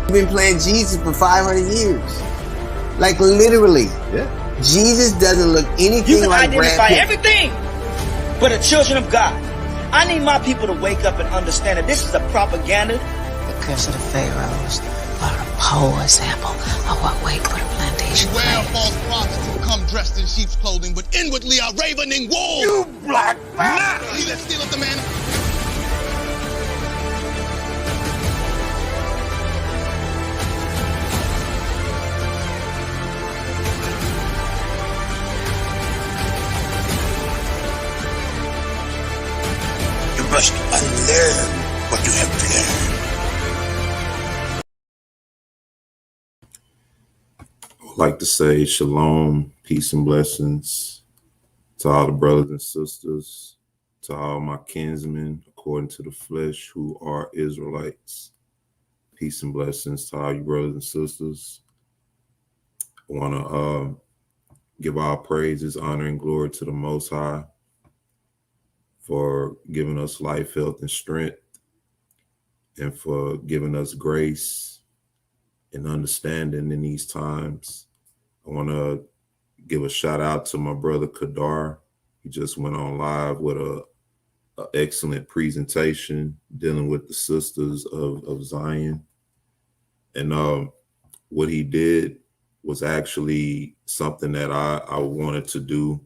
We've been playing Jesus for 500 years. Like literally. Yeah. Jesus doesn't look anything like Brad Pitt. You can identify everything but the children of God. I need my people to wake up and understand that this is a propaganda. The curse of the pharaohs are a poor example of what wait for the plantation. Beware false prophets who come dressed in sheep's clothing, but inwardly are ravening wolves. You black bastard! He that stealeth the man. You must unlearn what you have learned. I'd like to say shalom, peace and blessings to all the brothers and sisters, to all my kinsmen according to the flesh who are Israelites. Peace and blessings to all you brothers and sisters. I want to give all praises, honor, and glory to the Most High for giving us life, health, and strength, and for giving us grace and understanding in these times. I want to give a shout out to my brother Kadar. He just went on live with a excellent presentation dealing with the sisters of Zion. And what he did was actually something that I wanted to do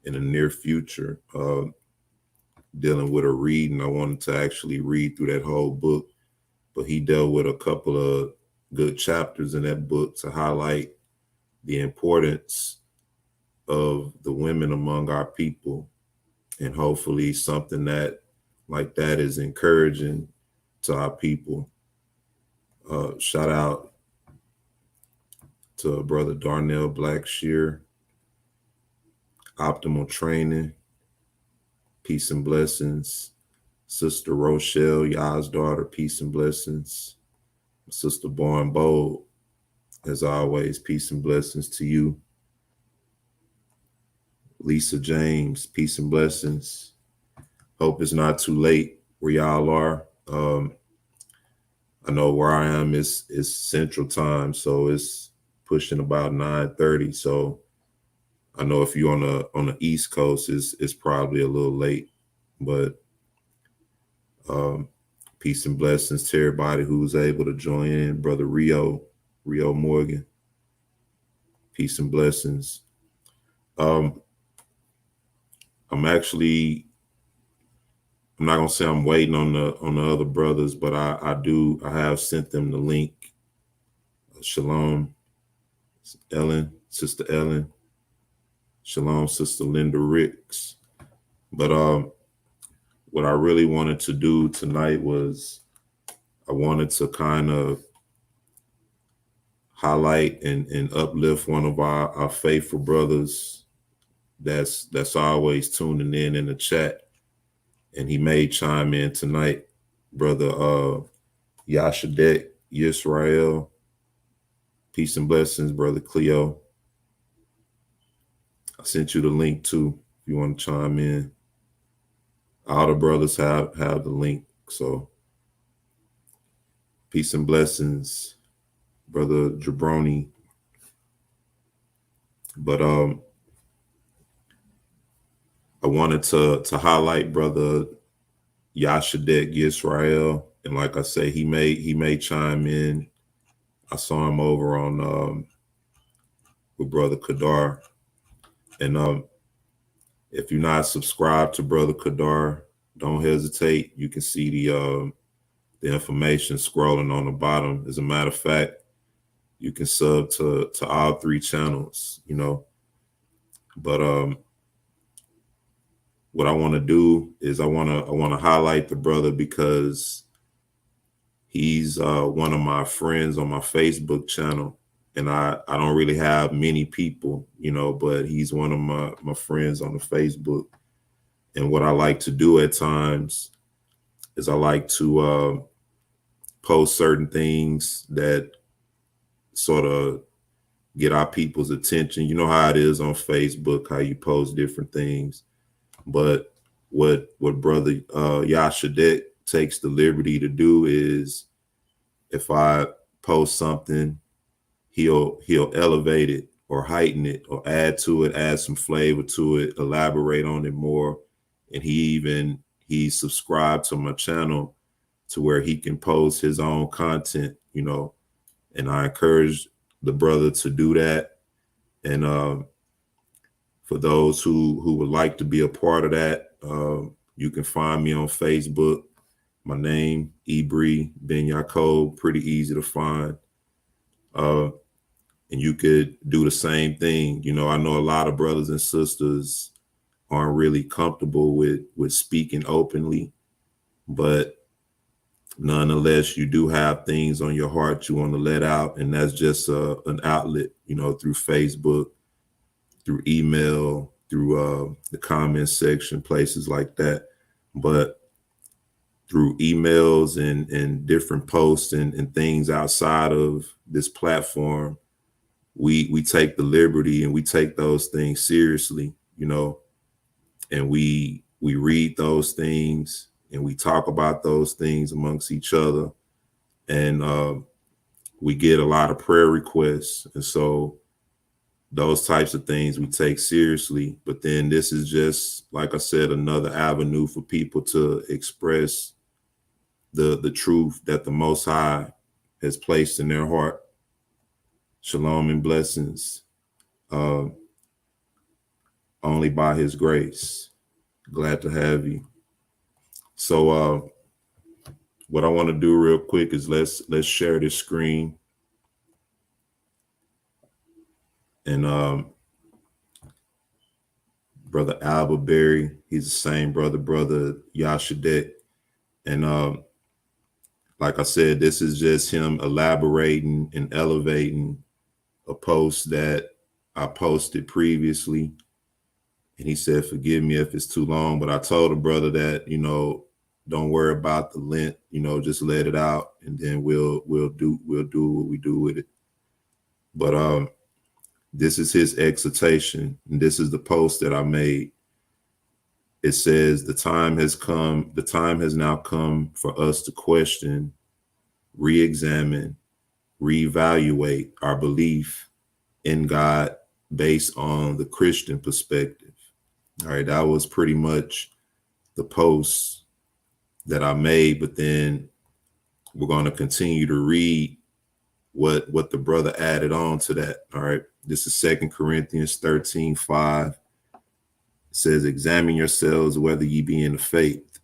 in the near future, dealing with a reading. I wanted to actually read through that whole book, but he dealt with a couple of good chapters in that book to highlight the importance of the women among our people, and hopefully something that like that is encouraging to our people. Shout out to brother Darnell Blackshear, Optimal Training, peace and blessings. Sister Rochelle, Yah's daughter, peace and blessings. Sister Born Bold, as always, peace and blessings to you. Lisa James, peace and blessings. Hope it's not too late where y'all are. I know where I am is Central Time, so it's pushing about 9:30. So I know if you're on the East Coast, it's probably a little late, but peace and blessings to everybody who's able to join in. Brother Rio Morgan, peace and blessings. I'm not gonna say I'm waiting on the other brothers, but I have sent them the link. Shalom, Ellen, Sister Ellen. Shalom, Sister Linda Ricks. But what I really wanted to do tonight was I wanted to kind of highlight and uplift one of our faithful brothers that's always tuning in the chat, and he may chime in tonight, Brother Yashadeq Yisrael. Peace and blessings, Brother Cleo. I sent you the link too if you want to chime in. All the brothers have the link, so peace and blessings, Brother Jabroni. But I wanted to highlight Brother Yashadeq Yisrael, and like I say, he may chime in. I saw him over on with Brother Kadar, and if you're not subscribed to Brother Kadar, don't hesitate. You can see the information scrolling on the bottom. As a matter of fact, you can sub to all three channels, you know. But what I want to do is I want to highlight the brother because he's one of my friends on my Facebook channel, and I don't really have many people, you know, but he's one of my friends on the Facebook. And what I like to do at times is I like to post certain things that sort of get our people's attention. You know how it is on Facebook, how you post different things. But what Brother Yashadeq takes the liberty to do is if I post something, he'll elevate it or heighten it or add to it, add some flavor to it, elaborate on it more. And he subscribed to my channel to where he can post his own content, you know, and I encourage the brother to do that. And for those who would like to be a part of that, you can find me on Facebook. My name, Ibri Ben Yaakov, pretty easy to find. And you could do the same thing. You know, I know a lot of brothers and sisters aren't really comfortable with speaking openly, but nonetheless, you do have things on your heart you want to let out, and that's just an outlet, you know, through Facebook, through email, through the comment section, places like that. But through emails and different posts and things outside of this platform, we take the liberty and we take those things seriously, you know, and we read those things and we talk about those things amongst each other, and we get a lot of prayer requests, and so those types of things we take seriously. But then this is just, like I said, another avenue for people to express the truth that the Most High has placed in their heart. Shalom and blessings, only by his grace. Glad to have you. So what I want to do real quick is let's share this screen. And Brother Alba Berry, he's the same brother Yashadeq. And like I said, this is just him elaborating and elevating a post that I posted previously. And he said, forgive me if it's too long, but I told the brother that, you know, don't worry about the length, you know, just let it out, and then we'll do what we do with it. But this is his exhortation, and this is the post that I made. It says, the time has now come for us to question, re-examine, reevaluate our belief in God based on the Christian perspective. All right, that was pretty much the post that I made, but then we're going to continue to read what the brother added on to that. All right, this is 2 Corinthians 13:5. It says, examine yourselves whether ye be in the faith.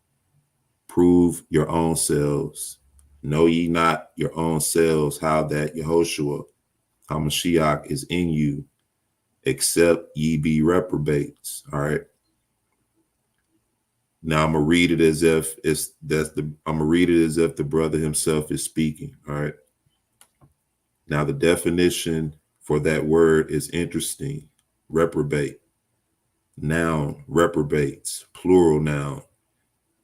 Prove your own selves. Know ye not your own selves how that Yehoshua HaMashiach is in you, except ye be reprobates. All right. Now I'm gonna read it as if the brother himself is speaking. All right. Now the definition for that word is interesting. Reprobate. Noun, reprobates, plural noun.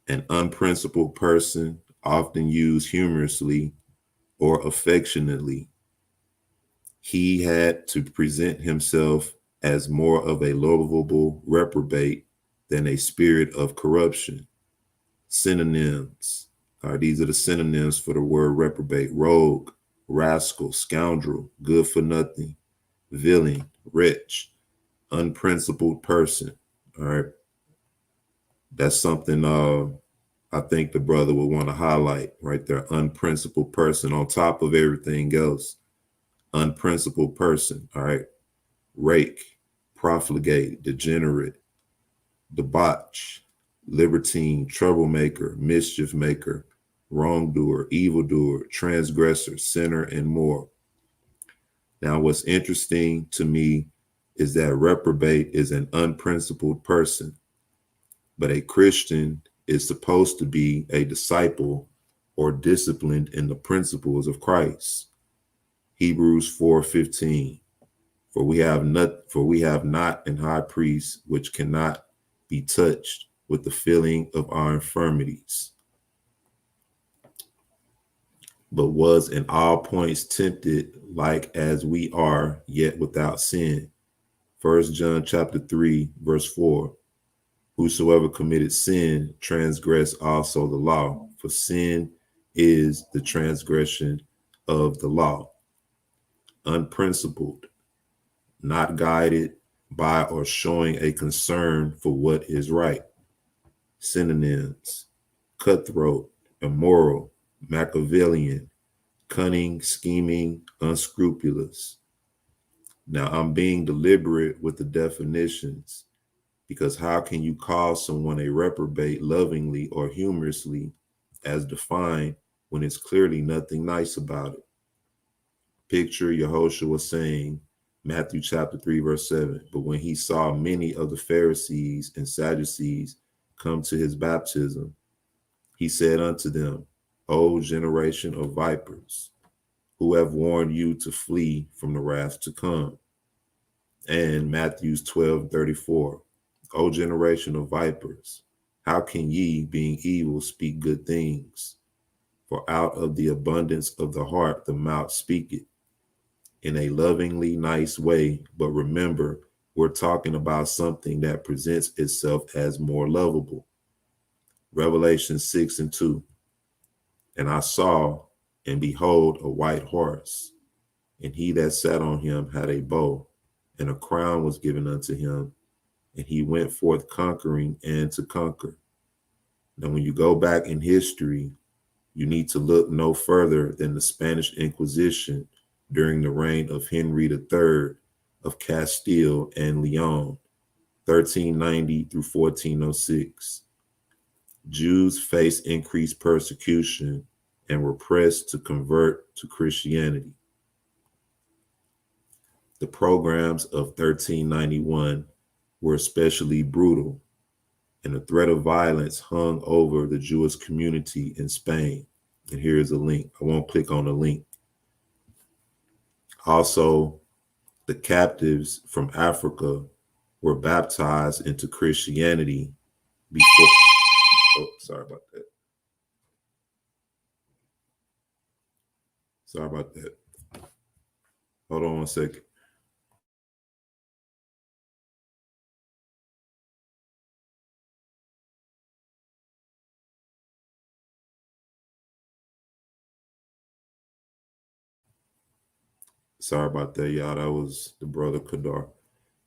An unprincipled person, often used humorously or affectionately. He had to present himself as more of a lovable reprobate than a spirit of corruption. Synonyms. All right, these are the synonyms for the word reprobate: rogue, rascal, scoundrel, good for nothing, villain, wretch, unprincipled person. All right, that's something I think the brother would want to highlight right there. Unprincipled person, on top of everything else. Unprincipled person. All right, rake, profligate, degenerate, debauch, libertine, troublemaker, mischief maker, wrongdoer, evildoer, transgressor, sinner, and more. Now, what's interesting to me is that reprobate is an unprincipled person, but a Christian is supposed to be a disciple or disciplined in the principles of Christ. Hebrews 4:15. For we have not an high priest which cannot be touched with the feeling of our infirmities, but was in all points tempted like as we are, yet without sin. 1 John chapter 3, verse 4. Whosoever committed sin transgressed also the law, for sin is the transgression of the law, unprincipled, not guided by or showing a concern for what is right. Synonyms: cutthroat, immoral, Machiavellian, cunning, scheming, unscrupulous. Now, I'm being deliberate with the definitions because how can you call someone a reprobate lovingly or humorously as defined when it's clearly nothing nice about it? Picture Yehoshua saying, Matthew chapter 3, verse 7, but when he saw many of the Pharisees and Sadducees come to his baptism, he said unto them, O generation of vipers, who have warned you to flee from the wrath to come. And Matthew 12:34, O generation of vipers, how can ye, being evil, speak good things? For out of the abundance of the heart the mouth speaketh. In a lovingly nice way, but remember, we're talking about something that presents itself as more lovable. Revelation 6:2, and I saw, and behold, a white horse, and he that sat on him had a bow, and a crown was given unto him, and he went forth conquering and to conquer. Now, when you go back in history, you need to look no further than the Spanish Inquisition during the reign of Henry III of Castile and Leon, 1390 through 1406. Jews faced increased persecution and were pressed to convert to Christianity. The programs of 1391 were especially brutal, and the threat of violence hung over the Jewish community in Spain. And here's a link. I won't click on the link. Also, the captives from Africa were baptized into Christianity before. Oh, sorry about that. Sorry about that. Hold on one second. Sorry about that, y'all. That was the brother Kadar.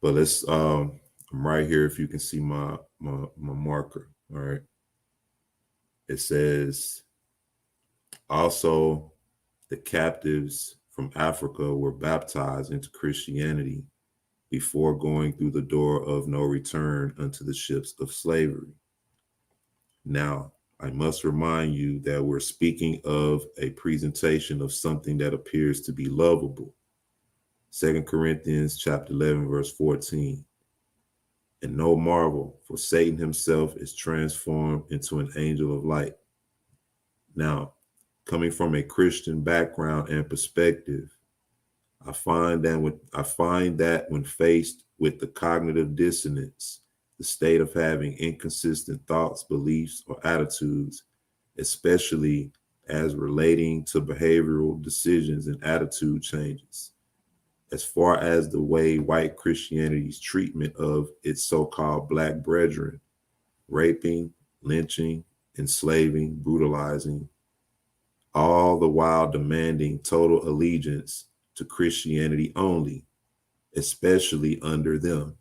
But let's I'm right here if you can see my marker. All right. It says also the captives from Africa were baptized into Christianity before going through the door of no return unto the ships of slavery. Now, I must remind you that we're speaking of a presentation of something that appears to be lovable. 2 Corinthians chapter 11, verse 14. And no marvel, for Satan himself is transformed into an angel of light. Now, coming from a Christian background and perspective, I find that when faced with the cognitive dissonance, the state of having inconsistent thoughts, beliefs, or attitudes, especially as relating to behavioral decisions and attitude changes, as far as the way white Christianity's treatment of its so-called black brethren, raping, lynching, enslaving, brutalizing, all the while demanding total allegiance to Christianity only, especially under them.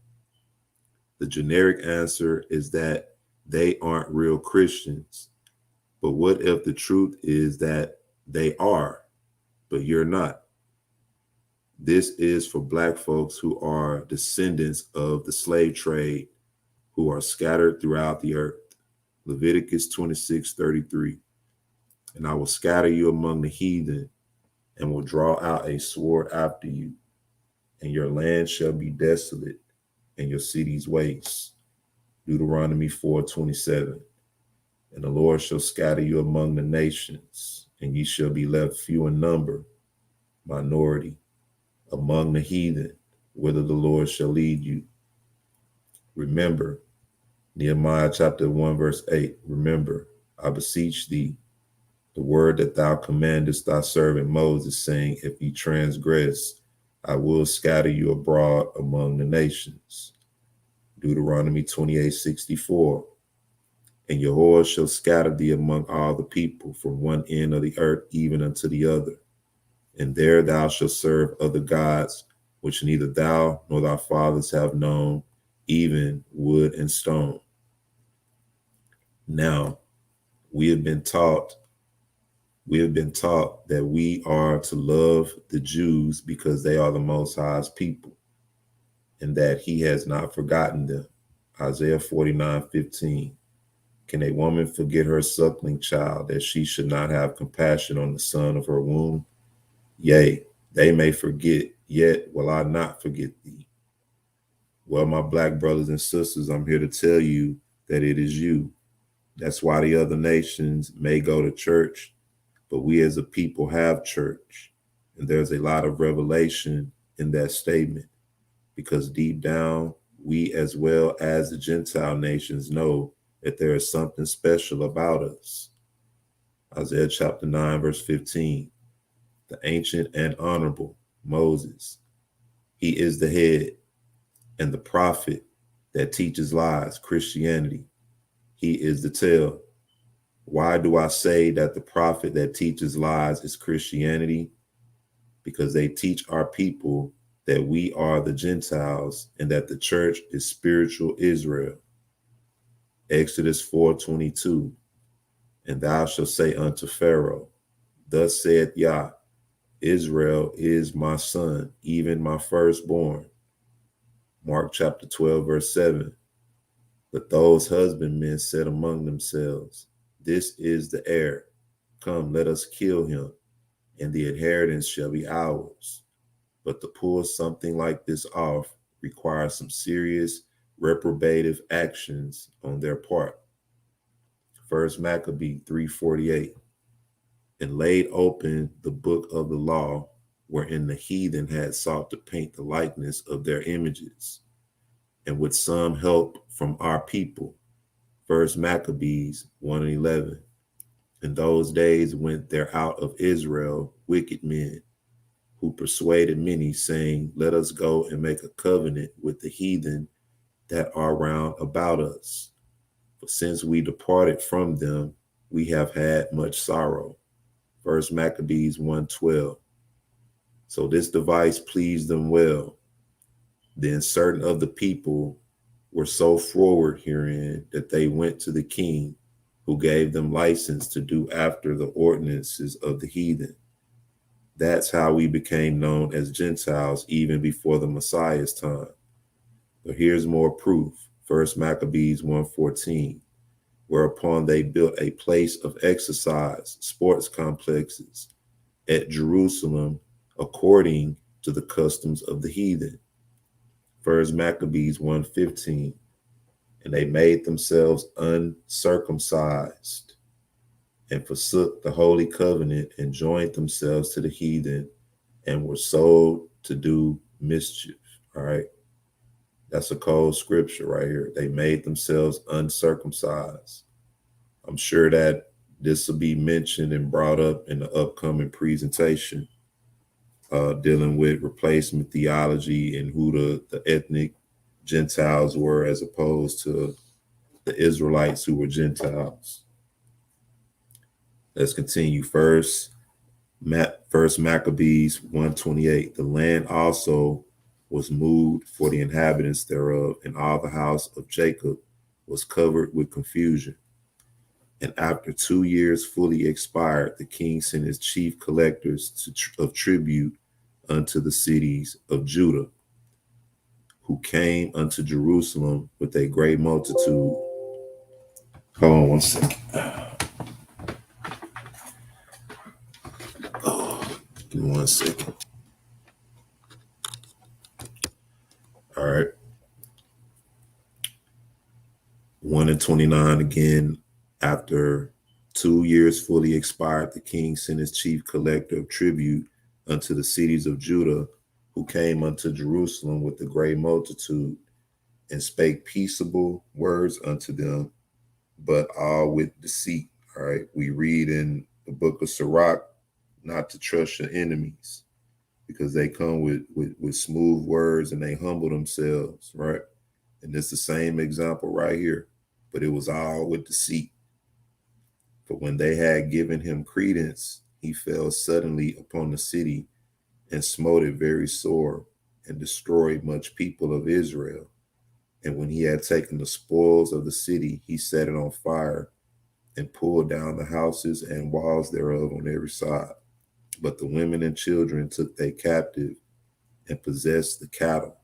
The generic answer is that they aren't real Christians. But what if the truth is that they are, but you're not? This is for Black folks who are descendants of the slave trade, who are scattered throughout the earth. Leviticus 26:33. And I will scatter you among the heathen, and will draw out a sword after you, and your land shall be desolate, and your cities waste. Deuteronomy 4:27. And the Lord shall scatter you among the nations, and ye shall be left few in number, minority, among the heathen, whither the Lord shall lead you. Remember, Nehemiah chapter 1, verse 8. Remember, I beseech thee, the word that thou commandest thy servant Moses, saying, if ye transgress, I will scatter you abroad among the nations. Deuteronomy 28:64. And Yahweh shall scatter thee among all the people, from one end of the earth even unto the other. and there thou shalt serve other gods, which neither thou nor thy fathers have known, even wood and stone. Now, we have been taught that we are to love the Jews because they are the Most High's people, and that he has not forgotten them. Isaiah 49:15. Can a woman forget her suckling child, that she should not have compassion on the son of her womb? Yea, they may forget, yet will I not forget thee. Well, my black brothers and sisters, I'm here to tell you that it is you. That's why the other nations may go to church, but we as a people have church. And there's a lot of revelation in that statement, because deep down, we as well as the Gentile nations know that there is something special about us. Isaiah chapter 9, verse 15. The ancient and honorable Moses, he is the head, and the prophet that teaches lies, Christianity, he is the tail. Why do I say that the prophet that teaches lies is Christianity? Because they teach our people that we are the Gentiles and that the church is spiritual Israel. Exodus 4:22. And thou shalt say unto Pharaoh, thus saith Yah, Israel is my son, even my firstborn. Mark chapter 12, verse 7. But those husbandmen said among themselves, this is the heir. Come, let us kill him, and the inheritance shall be ours. But to pull something like this off requires some serious reprobative actions on their part. 1 Maccabee 3:48. And laid open the book of the law, wherein the heathen had sought to paint the likeness of their images, and with some help from our people. 1 Maccabees 1:11. In those days went there out of Israel wicked men, who persuaded many, saying, let us go and make a covenant with the heathen that are round about us. For since we departed from them, we have had much sorrow. 1 Maccabees 1:12. So this device pleased them well. Then certain of the people were so forward herein that they went to the king, who gave them license to do after the ordinances of the heathen. That's how we became known as Gentiles even before the Messiah's time. But here's more proof. 1 Maccabees 1:14. Whereupon they built a place of exercise, sports complexes at Jerusalem, according to the customs of the heathen. 1 Maccabees 1:15. And they made themselves uncircumcised and forsook the holy covenant and joined themselves to the heathen and were sold to do mischief. All right. That's a cold scripture right here. They made themselves uncircumcised. I'm sure that this will be mentioned and brought up in the upcoming presentation, dealing with replacement theology and who the ethnic Gentiles were as opposed to the Israelites who were Gentiles. Let's continue. First Maccabees 1:28. The land also was moved for the inhabitants thereof, and all the house of Jacob was covered with confusion. And after 2 years fully expired, the king sent his chief collectors of tribute unto the cities of Judah, who came unto Jerusalem with a great multitude. Hold on one second. Give me 1 second. All right. 1:29 again. After 2 years fully expired, the king sent his chief collector of tribute unto the cities of Judah, who came unto Jerusalem with a great multitude, and spake peaceable words unto them, but all with deceit. All right. We read in the book of Sirach not to trust your enemies, because they come with smooth words and they humble themselves, right? And it's the same example right here, but it was all with deceit. But when they had given him credence he fell suddenly upon the city and smote it very sore and destroyed much people of Israel. And when he had taken the spoils of the city, he set it on fire and pulled down the houses and walls thereof on every side. But the women and children took they captive and possessed the cattle.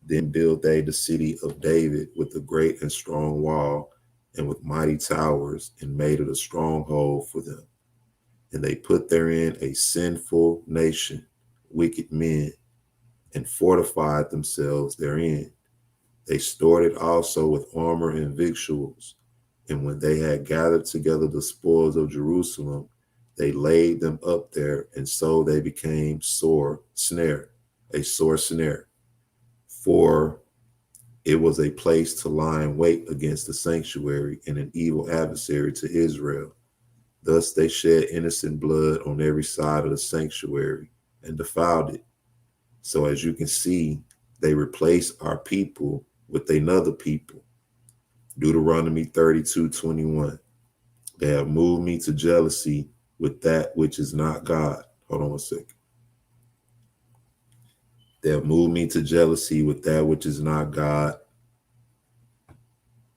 Then built they the city of David with a great and strong wall and with mighty towers, and made it a stronghold for them. And they put therein a sinful nation, wicked men, and fortified themselves therein. They stored it also with armor and victuals. And when they had gathered together the spoils of Jerusalem, they laid them up there, and so they became a sore snare. For it was a place to lie in wait against the sanctuary, and an evil adversary to Israel. Thus they shed innocent blood on every side of the sanctuary and defiled it. So as you can see, they replace our people with another people. Deuteronomy 32:21. They have moved me to jealousy with that which is not God. Hold on a second. They have moved me to jealousy with that which is not God.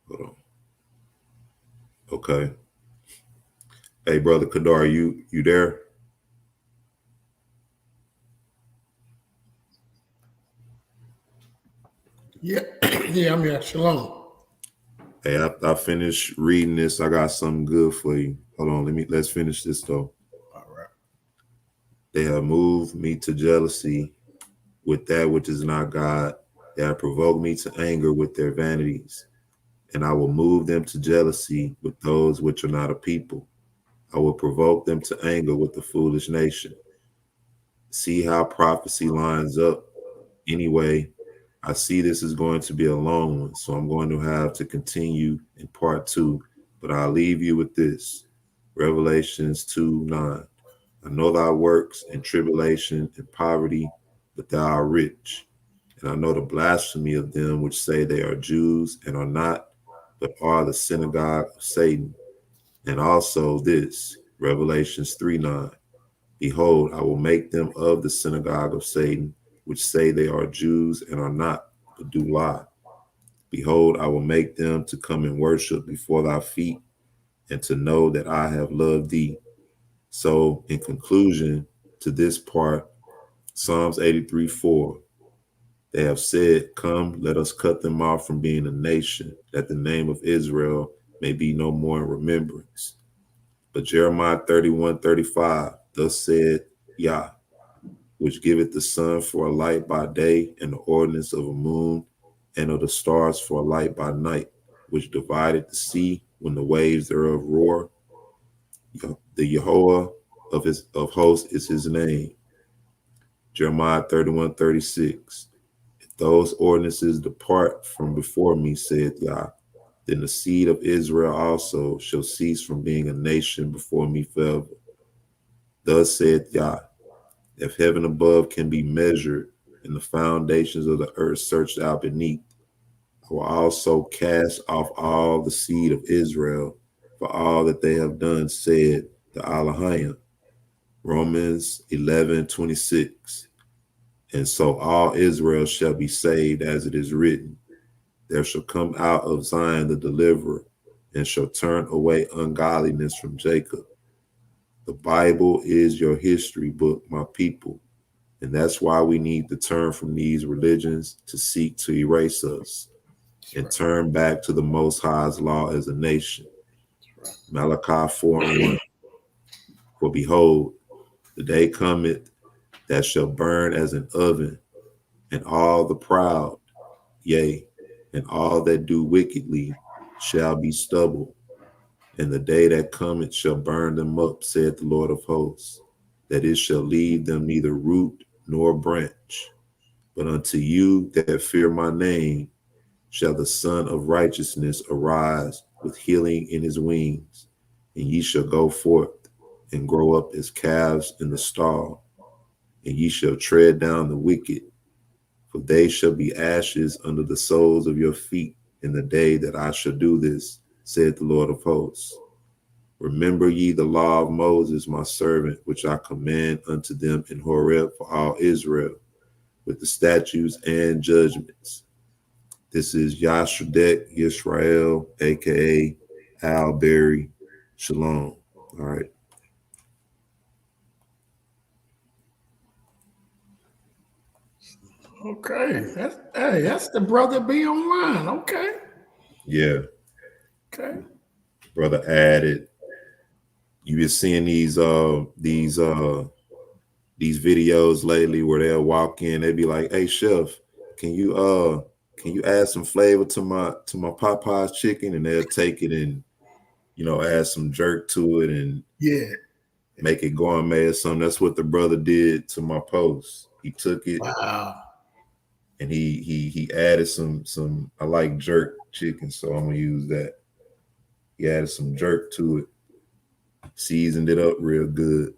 Hold on. Okay. Hey, brother Kadar, you there? Yeah, yeah, I'm here. Shalom. Hey, I finished reading this. I got something good for you. Hold on, let's finish this though. All right. They have moved me to jealousy with that which is not God. They have provoked me to anger with their vanities. And I will move them to jealousy with those which are not a people. I will provoke them to anger with the foolish nation. See how prophecy lines up. Anyway, I see this is going to be a long one, so I'm going to have to continue in part 2, but I'll leave you with this. Revelations 2:9. I know thy works and tribulation and poverty, but thou art rich. And I know the blasphemy of them which say they are Jews and are not, but are the synagogue of Satan. And also this, Revelations 3:9. Behold, I will make them of the synagogue of Satan, which say they are Jews and are not, but do lie. Behold, I will make them to come and worship before thy feet, and to know that I have loved thee. So, in conclusion to this part, Psalms 83:4, they have said, come, let us cut them off from being a nation, that the name of Israel may be no more in remembrance. But Jeremiah 31:35, thus said Yah, which giveth the sun for a light by day, and the ordinance of a moon, and of the stars for a light by night, which divided the sea when the waves thereof roar. The Yehovah of hosts is his name. Jeremiah 31:36. If those ordinances depart from before me, saith Yah, then the seed of Israel also shall cease from being a nation before me forever. Thus saith Yah, if heaven above can be measured, and the foundations of the earth searched out beneath, I will also cast off all the seed of Israel for all that they have done, said the Elohim. Romans 11:26. And so all Israel shall be saved, as it is written, there shall come out of Zion the deliverer, and shall turn away ungodliness from Jacob. The Bible is your history book, my people. And that's why we need to turn from these religions to seek to erase us and turn back to the Most High's law as a nation. Malachi 4:1. For behold, the day cometh that shall burn as an oven, and all the proud, yea, and all that do wickedly shall be stubble. And the day that cometh shall burn them up, saith the Lord of hosts, that it shall leave them neither root nor branch. But unto you that fear my name shall the Son of Righteousness arise with healing in his wings, and ye shall go forth and grow up as calves in the stall, and ye shall tread down the wicked, for they shall be ashes under the soles of your feet in the day that I shall do this, saith the Lord of hosts. Remember ye the law of Moses, my servant, which I command unto them in Horeb for all Israel, with the statutes and judgments. This is Yashadeq Yisrael, aka Al Berry. Shalom. All right. Okay. That's the brother be online. Okay. Yeah. Okay. Brother added. You been seeing these videos lately where they'll walk in, they be like, "Hey chef, can you add some flavor to my Popeye's chicken?" And they'll take it and add some jerk to it and make it gourmet or something. That's what the brother did to my post. He took it, wow, and he added some. I like jerk chicken, so I'm gonna use that. He added some jerk to it, seasoned it up real good.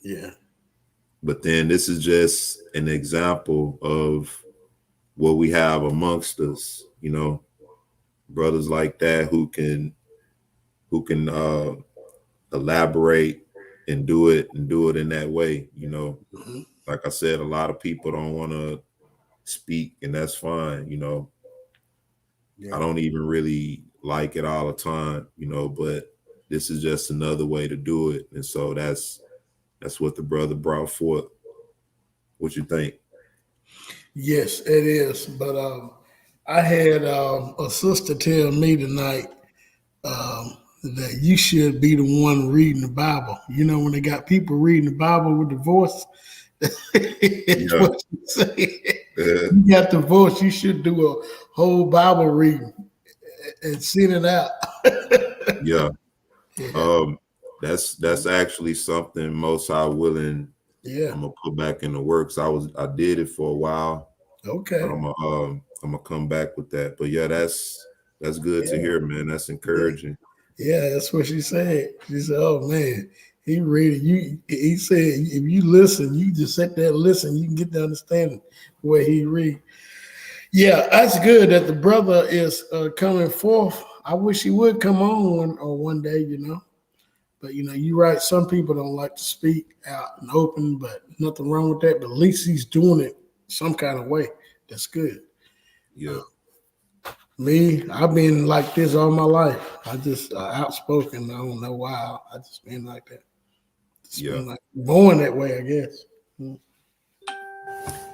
Yeah. But then this is just an example of what we have amongst us, brothers like that who can elaborate and do it in that way. Mm-hmm. Like I said, a lot of people don't want to speak, and that's fine. I don't even really like it all the time, but this is just another way to do it. And so that's what the brother brought forth. What you think? Yes, it is. But I had a sister tell me tonight that you should be the one reading the Bible. When they got people reading the Bible with the voice, that's what you say. You got the voice, you should do a whole Bible reading and send it out. Yeah. That's actually something Most High willing. Yeah. I'm gonna put back in the works. I did it for a while. Okay. But I'm gonna come back with that. But yeah, that's good to hear, man. That's encouraging. Yeah, that's what she said. She said, "Oh man, he read it." He said, "If you listen, you just sit there and listen. You can get the understanding where he read." Yeah, that's good that the brother is coming forth. I wish he would come on one day, But you're right. Some people don't like to speak out and open, but nothing wrong with that. But at least he's doing it some kind of way. That's good. Yeah. Me, I've been like this all my life. I just outspoken. I don't know why. I just been like that. Been like born that way, I guess.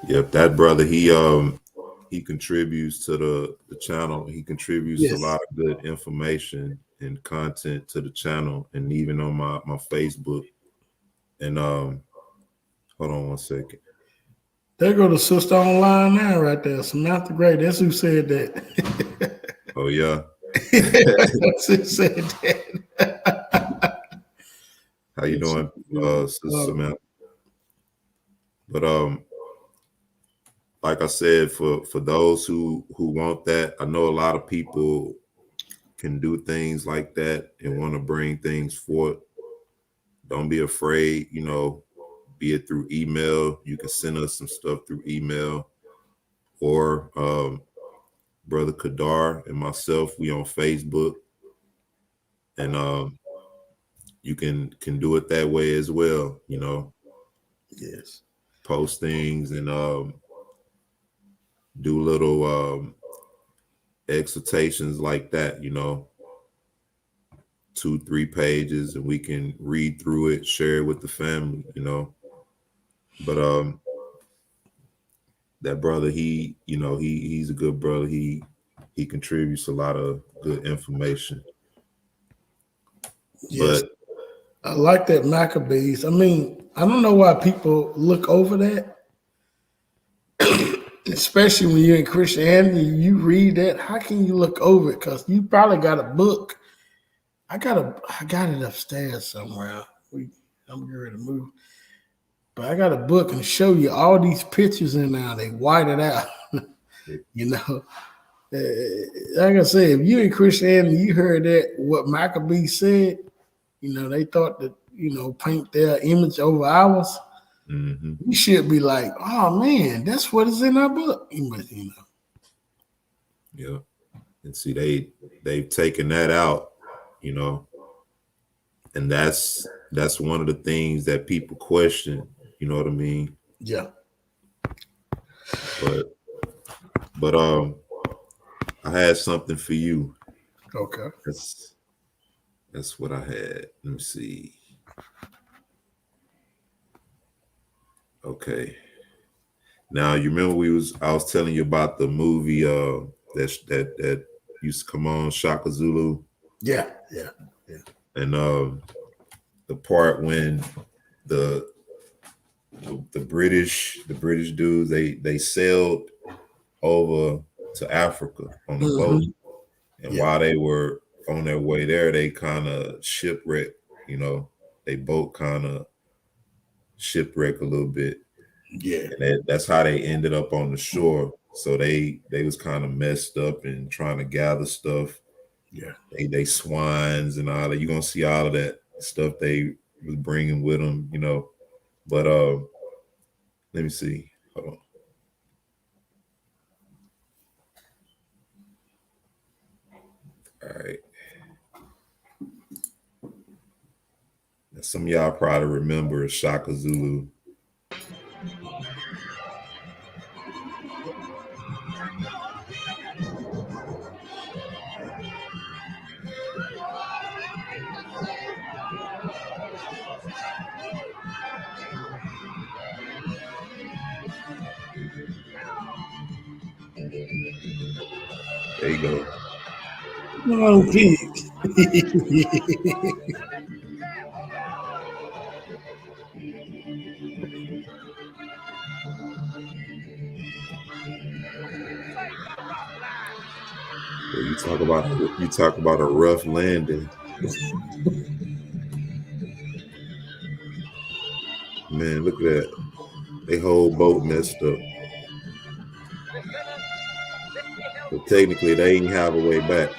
Yep, that brother, he contributes to the channel. He contributes a lot of good information and content to the channel, and even on my Facebook. And hold on one second. There go the sister online now, right there. Samantha Gray. That's who said that. Oh yeah. That's who said that. How you doing, Sister Samantha? But like I said, for those who want that, I know a lot of people can do things like that and want to bring things forth. Don't be afraid, be it through email. You can send us some stuff through email, or Brother Kadar and myself, we on Facebook, and you can do it that way as well. Yes. Post things and do little exhortations like that, 2-3 pages, and we can read through it, share it with the family, But that brother, he's a good brother. He contributes a lot of good information. Yes. But I like that Maccabees. I mean, I don't know why people look over that. Especially when you're in Christianity, you read that. How can you look over it? Because you probably got a book. I got it upstairs somewhere. I'm ready to move. But I got a book and show you all these pictures in there. They white it out. Like I said, if you in Christianity, you heard that what Maccabee said, they thought that, paint their image over ours. Mm-hmm. You should be like, oh man, that's what is in our book. Yeah. And see, they've taken that out, And that's one of the things that people question, you know what I mean? Yeah. But I had something for you. Okay. That's what I had. Let me see. Okay. Now you remember I was telling you about the movie that used to come on, Shaka Zulu. Yeah. And the part when the British dudes they sailed over to Africa on a boat, and while they were on their way there, they kind of shipwrecked. You know, they boat kind of shipwrecked a little bit. Yeah. And that's how they ended up on the shore. So they was kind of messed up and trying to gather stuff. Yeah. They swines and all that. You're gonna see all of that stuff they was bringing with them, you know. But let me see. Hold on. All right. Now, some of y'all probably remember Shaka Zulu. There you go. Oh, pig. Well, you talk about a rough landing. Man, look at that. They whole boat messed up. But technically, they ain't have a way back.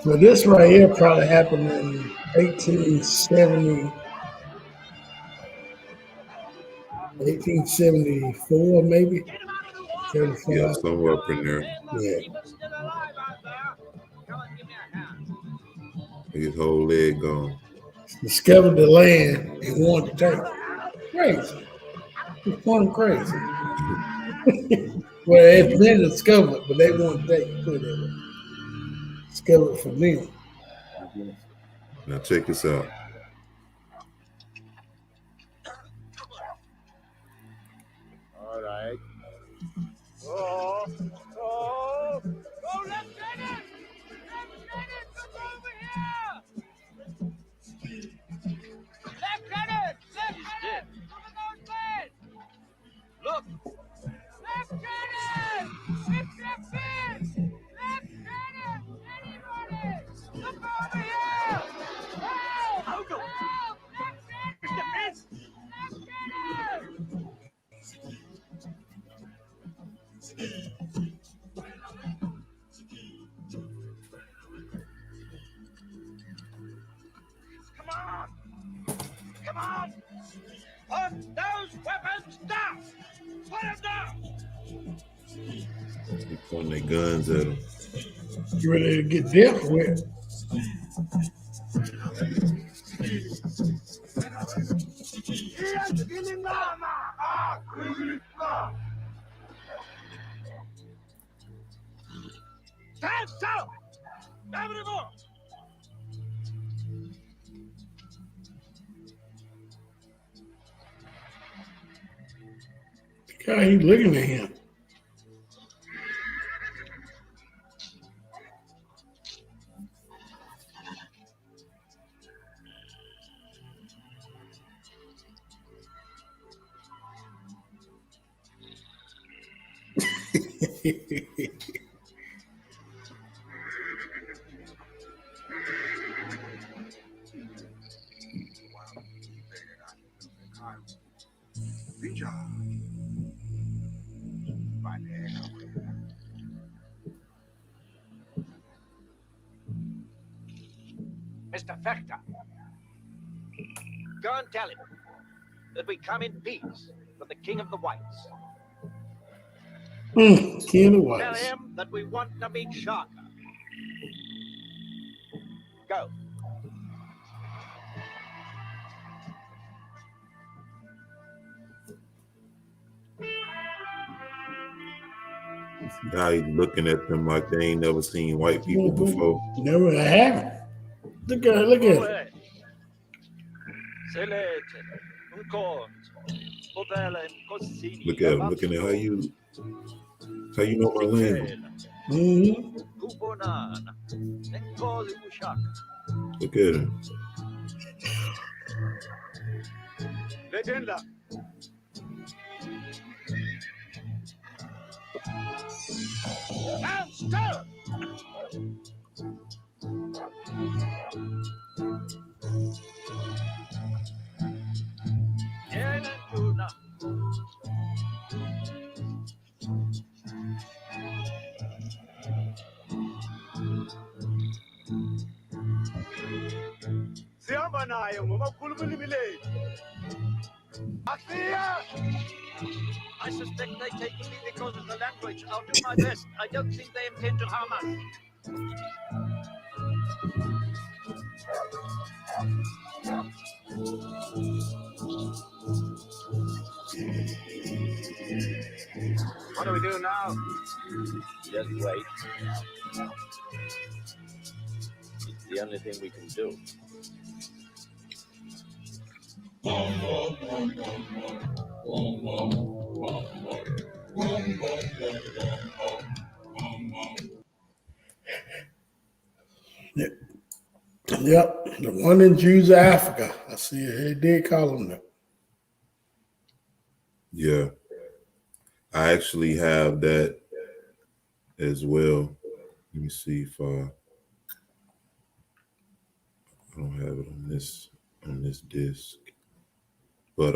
So this right here probably happened in 1870, 1874, maybe 75. Yeah, somewhere up in there. Yeah. His whole leg gone. Discovered the land and wanted to take it. Crazy. It's fun crazy. Well, it's been discovered, but they wanted to take it. Put it that way. Discovered for them. Now check this out. All right. Lieutenant! Lieutenant, come over here! Lieutenant! Lieutenant! Come on, man! Look! Lieutenant! Shift your fins! Lieutenant! Anybody! Look over here! Help! Help! Lieutenant! Lieutenant! Come on! Come on! Put those weapons down! Put them down! They pointing their guns at him. You ready to get dealt with? Stand still! Everyone! God, he's looking at him. Mr. Fechter, go and tell him that we come in peace from the King of the Whites. King of the Tell Whites. him that we want to meet Shaka. Go. Now he's looking at them like they ain't never seen white people before. Never haven't. Look at it. Look at it. Away. Selete, un cort, Bobele, Cossini, Look at him looking at how you know my language. Mm-hmm. Kubonan, Nekoli Bushak, Look at him. Legenda. And stir! Tuna. I suspect they take me because of the language. I'll do my best. I don't think they intend to harm us. What do we do now? Just wait. It's the only thing we can do. Yep, the one in Jews of Africa. I see it. They did call them that. Yeah. I actually have that as well. Let me see if I don't have it on this disc. But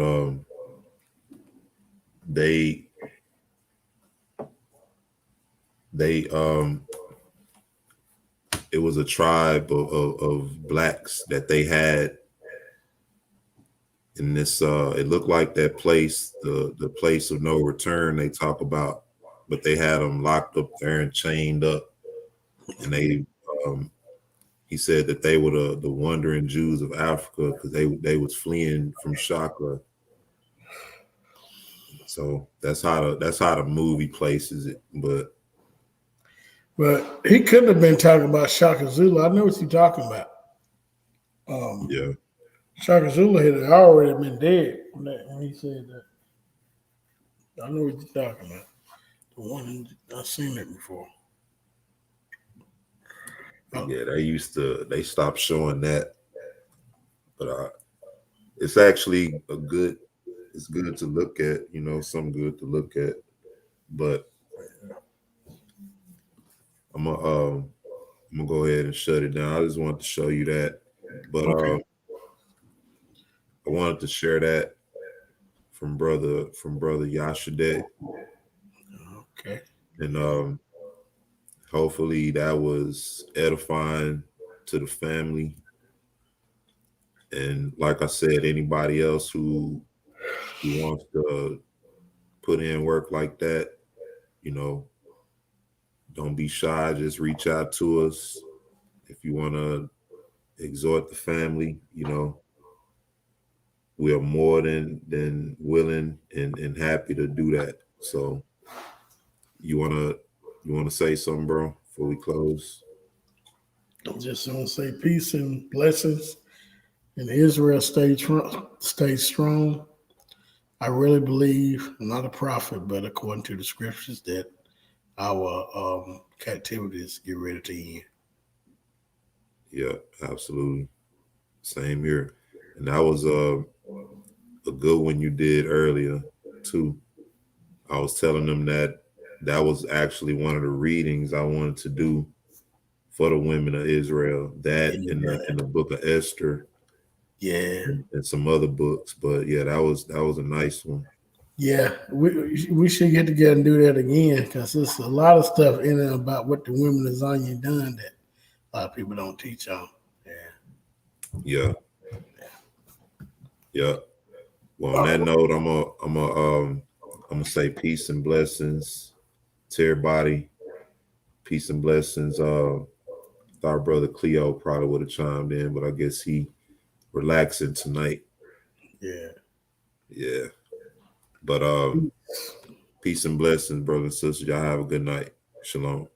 they it was a tribe of blacks that they had in this it looked like that place, the place of no return they talk about, but they had them locked up there and chained up, and they he said that they were the wandering Jews of Africa because they was fleeing from Shaka. So that's how the movie places it. But he couldn't have been talking about Shaka Zulu. I know what you're talking about. Yeah, Shaka Zulu had already been dead when he said that. I know what you're talking about. The one I've seen it before. yeah, they stopped showing that, but it's actually it's good to look at, something good to look at. But I'm gonna go ahead and shut it down. I just wanted to show you that, but Okay. I wanted to share that from brother Yashadeq, Okay. and hopefully that was edifying to the family. And like I said, anybody else who wants to put in work like that, don't be shy. Just reach out to us if you want to exhort the family. We are more than willing and happy to do that. So you wanna say something, bro, before we close? I just want to say peace and blessings, and Israel stay strong. I really believe, I'm not a prophet, but according to the scriptures, that our captivities get ready to end. Yeah, absolutely. Same here. And that was a good one you did earlier too. I was telling them that was actually one of the readings I wanted to do for the women of Israel. That in the book of Esther, Yeah, and some other books. But yeah, that was a nice one. Yeah, we should get together and do that again because there's a lot of stuff in there about what the women of Zion done that a lot of people don't teach on. Yeah. Well, on that note, I'm gonna say peace and blessings to everybody. Peace and blessings. Thought our brother Cleo probably would have chimed in, but I guess he relaxing tonight. Yeah. But peace and blessings, brothers and sisters. Y'all have a good night. Shalom.